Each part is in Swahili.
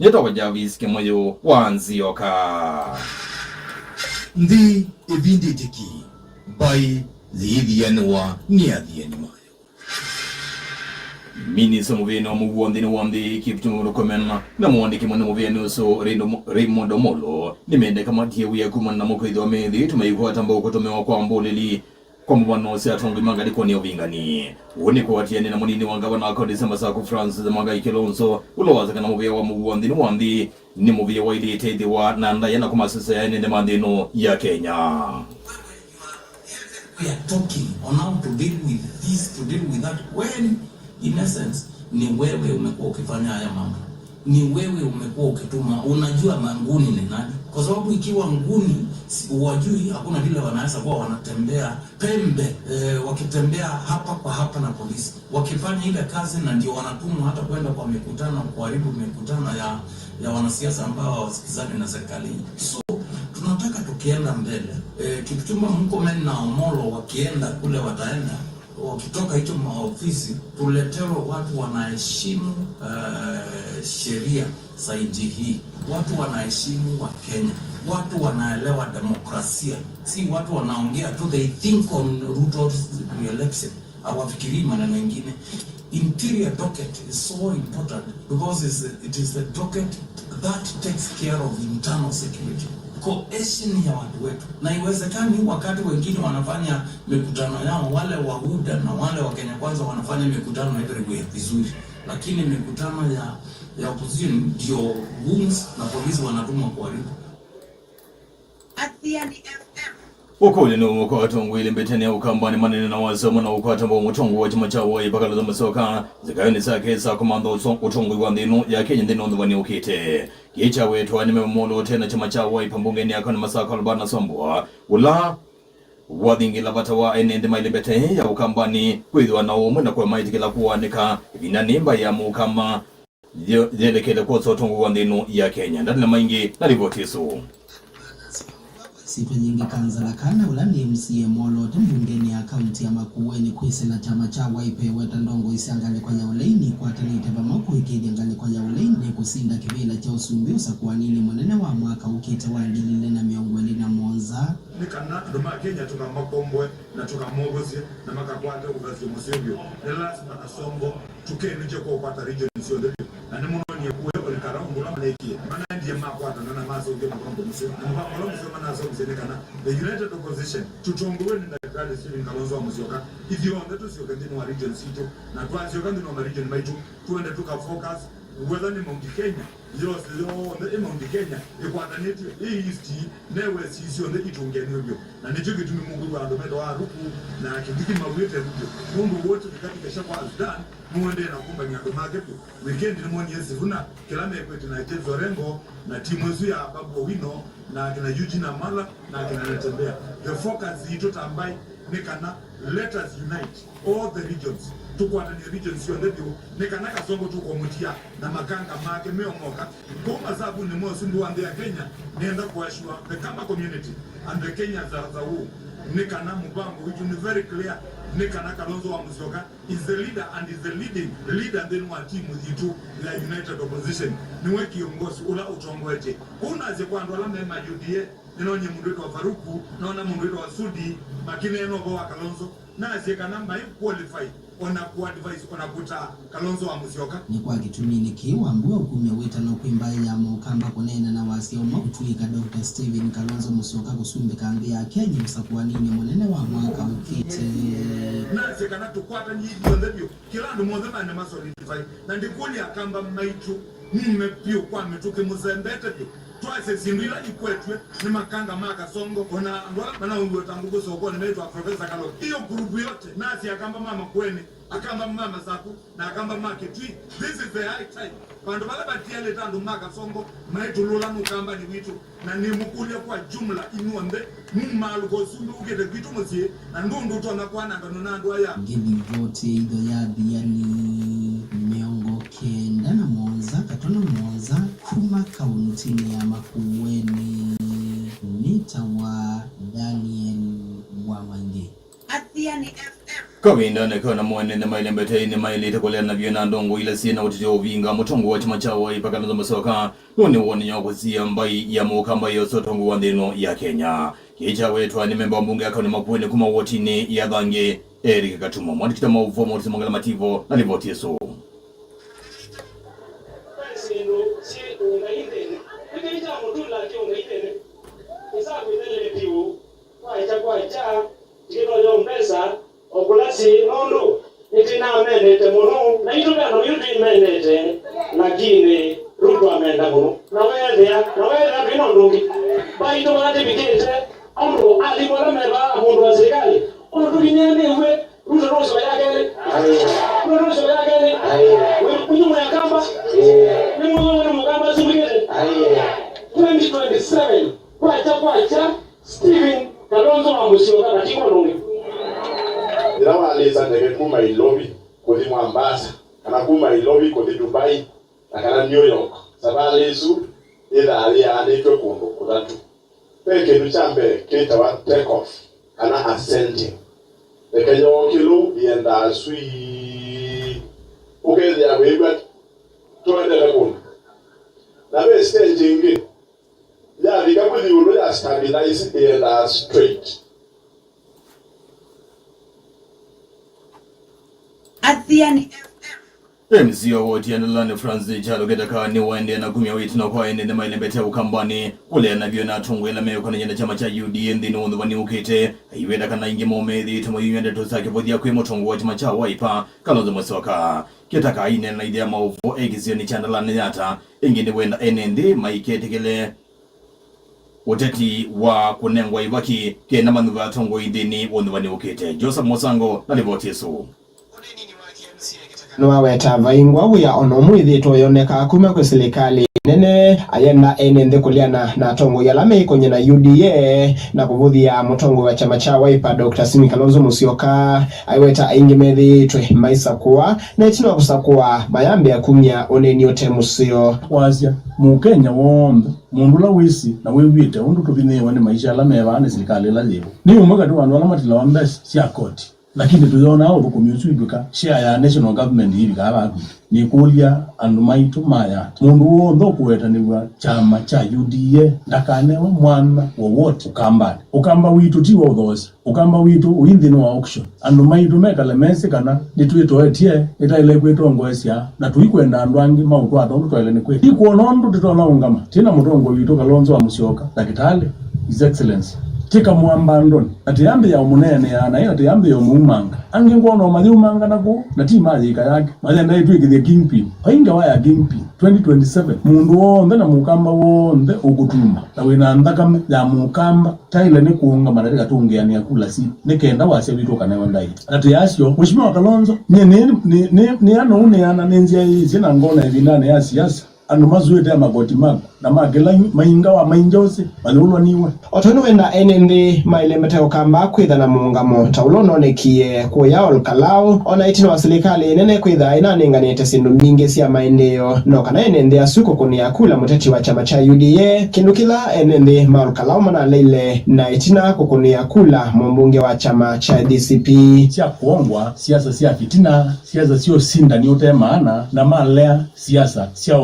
Nyeto wajavis kemoyo wanzioka. Ndi evindi teki by the Yanwa near the animal. Mini somuveno muwandi ni wandi kiptumu komena na mwandi kimwana muveno so Raymond Molo nimende kama tiye kumana mukwido amedhi tumeikuwa tambo kutomewa kwa mboleli kwa mbano si atongi mangani kwa niovingani uoni kwa tieni na munini wangaba na akodi sema saku France za manga ikilonso ulowaza kana muvya wa muwandi ni wandi ni muvya wa ili teidi wa nanda yana kumasisa ya nende mandino ya Kenya. We are talking on how to deal with this, to deal with that, when in essence ni wewe umekuwa ukifanya haya mambo, ni wewe umekuwa ukituma, unajua manguni ni nani, kwa sababu ikiwa nguni wajui, hakuna vile wanaweza kuwa wanatembea pembe wakitembea hapa kwa hapa na polisi wakifanya ile kazi, na ndio wanatumwa hata kwenda kwa mikutano, kuharibu mikutano ya wanasiasa ambao hawasikizani na serikali. So tunataka tukienda mbele Kipchumba Murkomen na Omolo wakienda kule, wataenda wakitoka hicho maofisi, tuletewe watu wanaheshimu sheria za nchi hii, watu wanaheshimu wa Kenya, watu wanaelewa demokrasia, si watu wanaongea tu, they think on Ruto's re-election, hawafikirii maneno mengine. Interior docket is so important because it is the docket that takes care of internal security, cohesion ya watu wetu. Na iwezekani wakati wengine wanafanya mikutano yao, wale wa UDA na wale wa Kenya Kwanza wanafanya mikutano everywhere vizuri, lakini mikutano ya opposition ndio goons na polisi wanatumwa kuharibu. Athiani FM Ukuli ni umukwata ngwili mbeteni ya ukambani manene na wasomo na ukwata mbo mutongo wa chama cha wai bakala za masoka zikayoni sake sa komando utongo wa ndino ya Kenya ndino ndwani ukite kicha wetu anime molo tena chama cha wai pambungeni akona masaka albana sombwa ula wadingi labata wa enende maile mbeteni ya ukambani kwidwa na umu na kwa maiti kila kuwanika vinanimba ya mukama jelekele kwa utongo wa ndino ya Kenya ndani na maingi na rivotisu. Siku nyingi kanzala kana ulani MCA Molo mbungeni ya kaunti ya Makueni kwisela chama cha Wiper wetandongo isiangale kwa yauleni kwa tanite bamako ikidi angale kwa yauleni kusinda kibila cha usumbi usakuanili mwenene wa mwaka ukite wa ngilile na miongweli na monza nikana ndoma Kenya tukamakombwe na tukamogozi na makakwate ukazi musebyo lazima nasombo tukenje kwa upata region sio ndio na nimuno ni kuwe kwa karambu na mleki maana ndiye makwata na maso ndio makombo musebyo na makombo musebyo na so the United Opposition tutongoweni na kale Steven Kalonzo wa Musyoka hivyo ndio sio kandi wa region sito na kwa sio kandi wa region maitu tuende tukafocus whether ni Mount Kenya yote ndio Mount Kenya ikwataneti east na west sio ndio itungeni hivyo na ndicho kitu Mungu wa ndomedo wa ruku na kidiki mawete hivyo Mungu wote katika shamba azdan muende na kumba nyando market weekend ni mwoni yesivuna kilame kwetu na Jezo Rengo na timu yetu ya Babu Wino na kina Eugene Amala na kina Natembea. The focus ito tambai nikana let us unite all the regions. Tuko ndani ya regions yote ndio nikana kasongo tuko mutia na makanga make meomoka koma zabu ni mwa sundu wa ya Kenya nienda kuashua the Kamba community and the Kenyans za huu nikana Mubango which is very clear. Nikana Kalonzo wa Musyoka is the leader and is the leading leader then wa timu zitu la United Opposition niwe kiongozi ula utongoete unaze kwa ndo alama ya UDA ninonye mundu wetu wa Faruku naona mundu wetu wa Sudi makine eno kwa Kalonzo na asieka namba hii qualify ona kuadvise ona kuta Kalonzo wa Musyoka ni kwa kitumini kiwa mbua ukume weta na kuimba ya mukamba kunena na wasio mkutuika Dr. Steven Kalonzo Musyoka kusumbe kambi ya Kenya msakuwa nini mwenene wa mwaka ukite na asieka na tukwata nyidio ndebyo kila ndo mwazema na masolidify na ndikuli akamba maitu mmepio kwa metuke muzembete twice zindila ikwetwe ni makanga maka songo ona ndwala bana ungo tanguko soko ni metu Professor Kalonzo hiyo group yote nasi akamba mama kweni akamba mama saku na akamba market this is the high time bandu bala batia leta ndo maka songo maitu lola mukamba ni witu na ni mukulia kwa jumla inuonde mumalu ko sundu ugede vitu musie na ndundu to nakwana ngano nando aya ngini vote ido ya biani miongo kenda na monza katona monza kuma kaunti ya Makueni nita wa Daniel Wawange Athiani FM Kawinda nekana mwene na maile mbete ni maile itakolea na vyena ndongo ila sina utitio uvinga mutongo wa chama chawa ipaka na masoka nuni woni nyakuzia mbai ya mukamba yoso tongo wandino ya Kenya. Kicha wetu ni memba mbunge akani makuene kuma wotini ya dhange Eric Gatuma. Mwanikita mauvo mwoti mangala mativo na livoti yeso. Okulasi nondo itina menete mono na ituga no yuti menete lakini Ruto ameenda mono na wewe bino ndungi ba ito ngati bikete amro ali mwana meba mundu wa serikali ono tukinyane we Ruto roso yake we kunyuma ya kamba ni mwana mugamba subikete 2027 kwacha Stephen Kalonzo Musyoka katika ndungi Ilawa alisa ndege kuma ilobi kodi Mombasa kana kuma ilobi kodi Dubai na kana New York sabale Yesu ila alia anitwe kundo kudatu peke duchambe kita wa take off kana ascending peke yo kilo yenda sui ukezi ya wewe tuendele kundo na be staging ya vikabudi ulo ya stabilize yenda straight Athiani MCO woti yanalani Francis Chalo Gedaka ni wende na kumia witi na kwa ende na mailembete ukambani ule na vyo na tungu ila meo kana jenda chama cha UDA ndino undu wani ukete iweda kana ingi momedi tumo yuende tosake vodia kwe motongu wa chama cha Wiper Kalonzo Musyoka kitaka ine na idea mauvo egizio ni chandalani yata ingini wenda NND maikete kele uteti wa kunengwa ibaki kena manuva tongo idini undu wani ukete Joseph Mosango na livoti yesu Nwaweta vaingwa uya onomu ithito yoneka kuma kwa serikali nene ayenda NND kuliana na tongo ya lame kwenye na UDA na kuvuthia mutongo wa chama cha Wiper Dr. Simi Kalonzo Musyoka aiweta aingi methitwe maisa kuwa na itino kusakua mayambe ya kumya oneni ote musio wazia mukenya wombe mundu la wisi na wewite undu tubinyewa ni maisha lame bane serikali la lebo ni umoga tu wandu alamatila wambesi sia koti lakini tuliona hao community ibuka share ya national government hivi kaba ni kulia andumaitu maya mundu wondo kuweta ni wa chama cha UDA ndakanewa mwana wowote ukamba witu tiwo those ukamba witu within wa auction andumaitu mekale mesi kana nitwito etie itaile kwetongo esia na tuikwenda andwangi mautu atondu twele ni kwetu ikuona ndu titona ungama tina mutongo witu Kalonzo wa Musyoka dakitali his excellency tika muambandoni atiyambe ya umunene yana iyo atiyambe ya umumanga ange ngono maziumanga nako na timaji yake maze ndaitu ikithia kingpin painga waya kingpin 2027 mundu wonde na mukamba wonde ukutuma na wina ndakame ya mukamba taile ni kuunga manarika tungiani ya kula si nikenda wase witoka na wandai atiyasyo mheshimiwa Kalonzo ni ano une yana nenzia hizi na ngona evinane ya siasa anu mazuete ya magoti mago na magela mainga wa mainjose malulwa niwe otonu wenda NND mailembete ukamba kwitha na muungamo taulono nekie kuya olkalao ona itino wa serikali nene kwitha inaninganite sindu mingi sia maendeleo no kana NND asuko kunia kula muteti wa chama cha UDA kindukila NND maolkalao mana leile na itina kukunia kula mbunge wa chama cha DCP sia kuongwa siasa sia fitina siasa sio sinda ni yote maana na malea siasa sia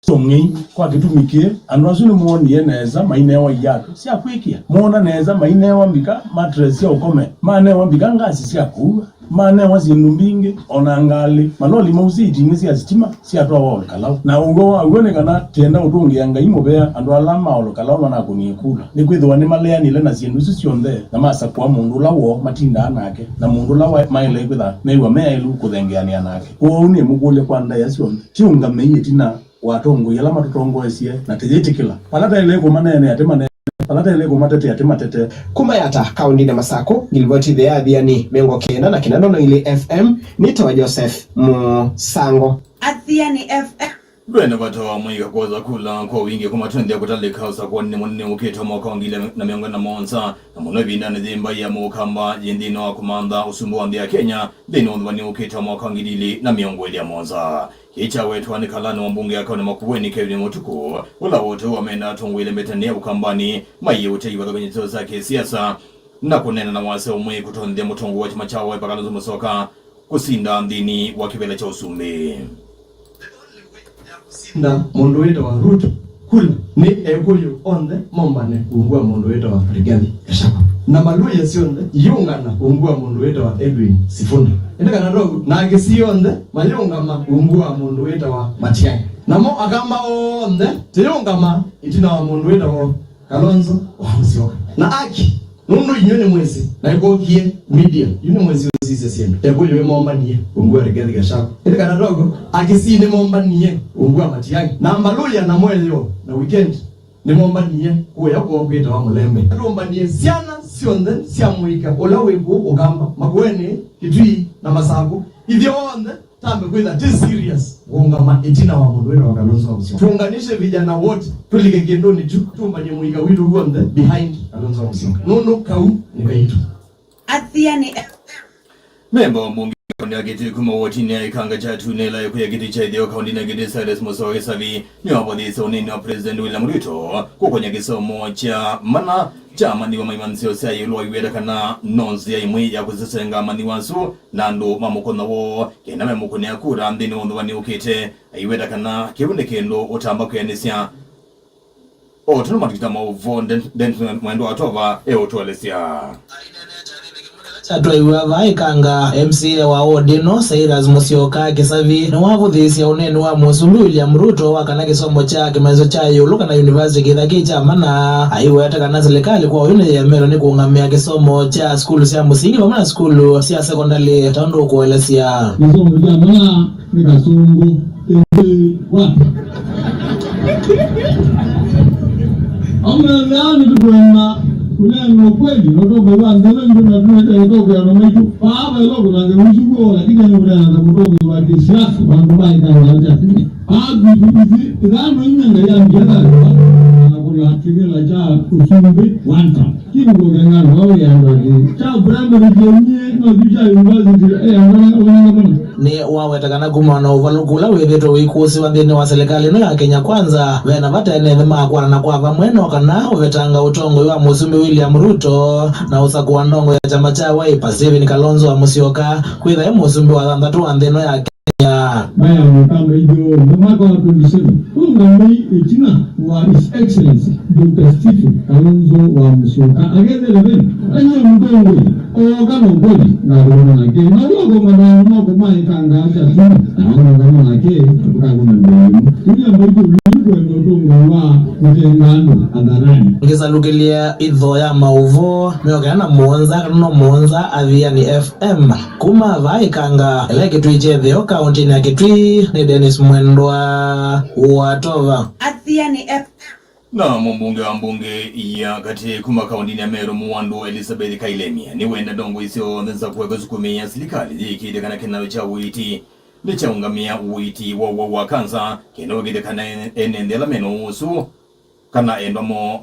songi kwa kitumikie anwazuni muoni yeneza mainewa yako sia kwikia muona neza mainewa mbika matresi ya ukome manewa mbika ngasi sia kuwa manewa zinumbingi onangali maloli mauziti ngisi ya zitima sia toa wa olkalao na uone kana tenda utungi yanga imobea andu alama olkalao wana kunikula ni kwithwa ni malea nile na zindu sionde na masa kwa mundu lawo matinda anake na mundu lawa maile kwitha meiwa meilu kuthengeania nake kwa uni mugule kwa ndaya sionde tiunga meiye tina watongo yala matutongo esie na tejetikila palata ile ko manene atemane palata ile ko matete atematete kuma yata kaundi na Masako Gilbert the Adhiani mengo kenda na kinanono ile FM nito Joseph Musango Athiani FM Bwene batoa mwiga kuwaza kula kwa wingi kuma twendi ya kutalika usa kwa nini uketa mwaka wangile na miongo na monsa na mwevi ndani zimba ya mukamba jindino wa kumanda usumbu wa ndia Kenya dino ndwani uketa mwaka wangilili na miongo ili ya monsa Kicha wetu wa nikalani wa mbunge yako na makuweni Kevin Mutuku ula wote wa mena tungu ile metania ukambani maye ute iwa kwenye toza ke siasa na kunena na wase umwe kutonde mutongo wa chama chao Wiper Kalonzo Musyoka kusinda ndini wa kivela cha usumbi na mundu wetu wa Ruto kula ni ekuyu onde mombane ungua mundu wetu wa Rigathi Gachagua na maluya sionde yungana ungua mundu wetu wa Edwin Sifuna ndeka na rogo na agisionde mayungama ungua mundu wetu wa Matiang'i namo agamba onde teyungama itina wa mundu wetu wa Kalonzo Musyoka na aki nundu inyone mwezi na ikokie media yune mwezi usise siendo ekuyu we mombanie ungua Rigathi Gachagua ndeka na rogo agisine mombanie ungua Matiang'i na maluya na mwelyo na weekend ni mombanie kuya kwa kwita wa mulembe rombanie siana sionde siamuika ola webu ogamba magwene kitui na masago ivyo onde tambe kwitha this serious ungama itina wa mundu wetu wa Kalonzo Musyoka tuunganishe vijana wote tulike kindoni tu tumbanye muiga wiru wonde behind Kalonzo Musyoka nono kau ni kaitu Athiani memba mbunge kaunti ya Kitui kuma wotini ya ikanga cha tunela ya kuya Kitui cha ideo kaunti na Kitui Cyrus Musoke Savi ni wabodhisa unini wa President William Ruto kukonya kisomo cha mana cha mani wa maimansio siya yuluwa iweda kana nonzi ya imwi ya kuzisenga mani wasu nando mamukona wo kena memukone ya kura ndini ondo wani ukite iweda kana kibunde kendo utamba kuyanisya tunu matukita mauvo dentu mwendo atova utuwalesya Atwa iwa vaikanga MCA wa Odino Cyrus Musyoka Kisavi na wavuthisia unene wa Musumbi William Ruto wakana kisomo cha kimazo cha yulu kana university kithaki cha mana aiweta kana serikali kwa yune ya mero ni kuungamia kisomo cha skulu cia musingi pamoja na skulu cia secondary tando kuelesia kisomo cha mana ni kasungu wapi Amelani tukwenda kuneno kweli notoka wanzele ndio na tuweka ya rometu baba loko na ngemushuko lakini ndio na kutoka wa kisiasa mambo baya kana jamii bibi ndio nyanga ya mjadala na kuna tigela cha usumbi wanta kingo ngana wao ya ndio cha primary jamii na bija university wana ni wawetakana kuma na uvalukula wethetwo wikusi wa nthini wa serikali no ya Kenya Kwanza vena vatenethe makwana na kwava mweno kana uvetanga utongo wa Musumbi William Ruto na usaku wa ndongo ya chama cha Wiper Stephen Kalonzo Musyoka kwitha Musumbi wa thantatu wa nthini ya Kenya maya mkamba hiyo mwaka wa 27 ungambi itina wa His Excellency Dr. Stephen Kalonzo wa Musyoka ageze level anya mtongo kama ngoli na kuna nake na uko madani moko mai kanga acha tu na kama nake tukakuna ndio ile ambayo ndio ndio wa mtengano andarani ngisalukilia idho ya mauvo meogana monza no monza Athiani FM kuma vaikanga ile Kitui chetheo kaunti ya Kitui ni Dennis Mwendwa wa Tova Athiani FM na mbunge wa mbunge ya kati kuma kaunti ya Meru Muwandu Elizabeth Kailemia ni wenda dongo isio nza kuweka sukumi ya serikali jikide kana kinawe cha witi licha ungamia witi wa kansa kinawe kana enendela meno usu kana endomo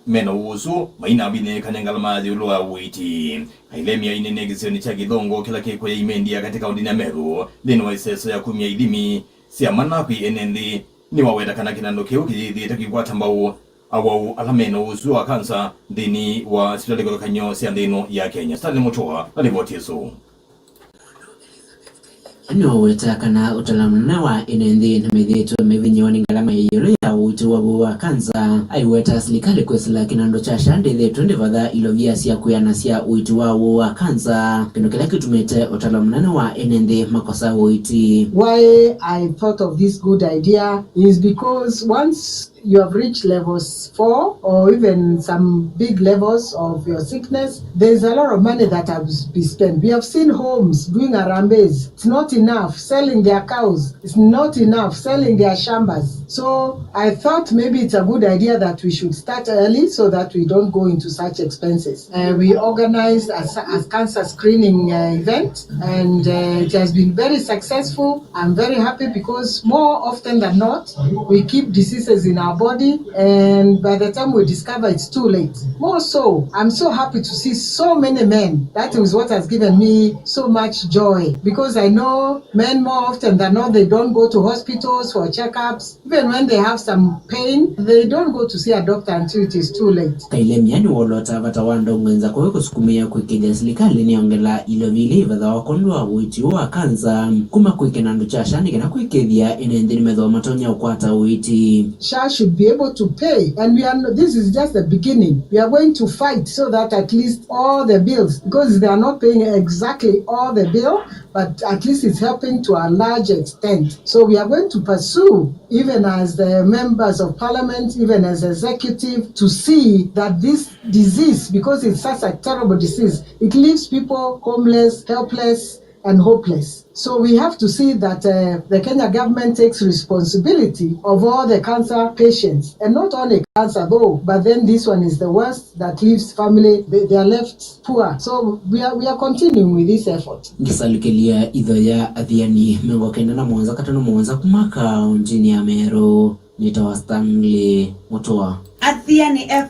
meno usu maina bine kanengala mazi ulwa witi Kailemia inene gisio cha kidongo kila keko ya imendia katika kaunti ya Meru lino iseso ya 10 idimi siamana kwi enendi ni waweda kana kinando keu kidhi takikwata mbao awau alameno usu wa kansa ndini wa hospitali kwa kanyo sia ndino ya Kenya. Stanley Mutua alivoti yesu Ano weta kana utalamna wa inendi na medhetu mevinyoni ngalama yeyore ya utu wa kanza aiweta serikali kwesela kinando cha shande the 20 fadha ilovia sia kuyana sia utu wa kanza kinokela kitumete utalamna wa inendi makosa uiti. Why I thought of this good idea is because once you have reached levels 4 or even some big levels of your sickness, there's a lot of money that has been spent. We have seen homes doing a rampage. It's not enough selling their cows. It's not enough selling their shambas. So I thought maybe it's a good idea that we should start early so that we don't go into such expenses. We organized a cancer screening event and it has been very successful. I'm very happy because more often than not, we keep diseases in our our body, and by the time we discover it's too late. More so, I'm so happy to see so many men. That is what has given me so much joy, because I know men more often than not, they don't go to hospitals for checkups. Even when they have some pain, they don't go to see a doctor until it is too late. Kaile miani wolota vatawando mwenza kwa kusukumia kuikedia serikali niongela ilo vile vadha wakondwa uiti wa kanza kuma kuikenando cha shani kena kuikedia inendiri medho matonya ukwata uiti. SHA should be able to pay, and this is just the beginning. We are going to fight so that at least all the bills, because they are not paying exactly all the bill, but at least it's helping to a large extent. So we are going to pursue, even as the members of parliament, even as executive, to see that this disease, because it's such a terrible disease, it leaves people homeless, helpless, and hopeless. So we have to see that the Kenya government takes responsibility of all the cancer patients, and not only cancer though, but then this one is the worst that leaves family, they are left poor. So we are continuing with this effort. Ngisalukelia idho ya adhiani mengo kenda na mwanza katano mwanza kumaka njini ya Meru nitawa Stanley Mutua. Adhiani F.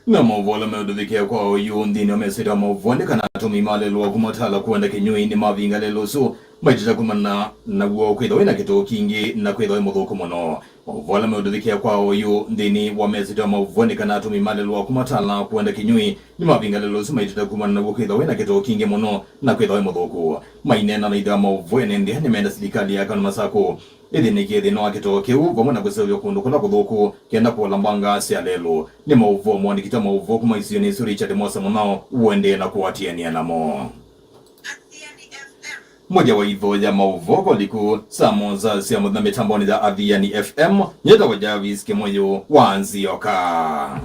Na mauvola meudhikia kwa uyu ndini wamesita mauvonde kana tumi malelo wa kumatala kuenda kinyui ni mavinga lelo so maitita kumana na guo kwithawe na kito kingi na kwithawe muthuku muno. Mauvola meudhikia kwa uyu ndini wamesita mauvonde kana tumi malelo wa kumatala kuenda kinyui ni mavinga lelo so maitita kumana na guo kwithawe na kito kingi muno na kwithawe muthuku. Mainena na idha mauvone ndi hani menda serikali ya kanu masako idhiniki thino akito kiu vamwe na kusevyo kundu kula kuthuku kenda kulambanga cia lelo ni mauvo mwandikita mauvo kuma isioni suri chate mosa munao uende na kuwatiania namo. Moja wa idho ya mauvo koliku samo za cia muthambe tamboni za Adhiani FM nyeta wajavis kimoyo wanzioka.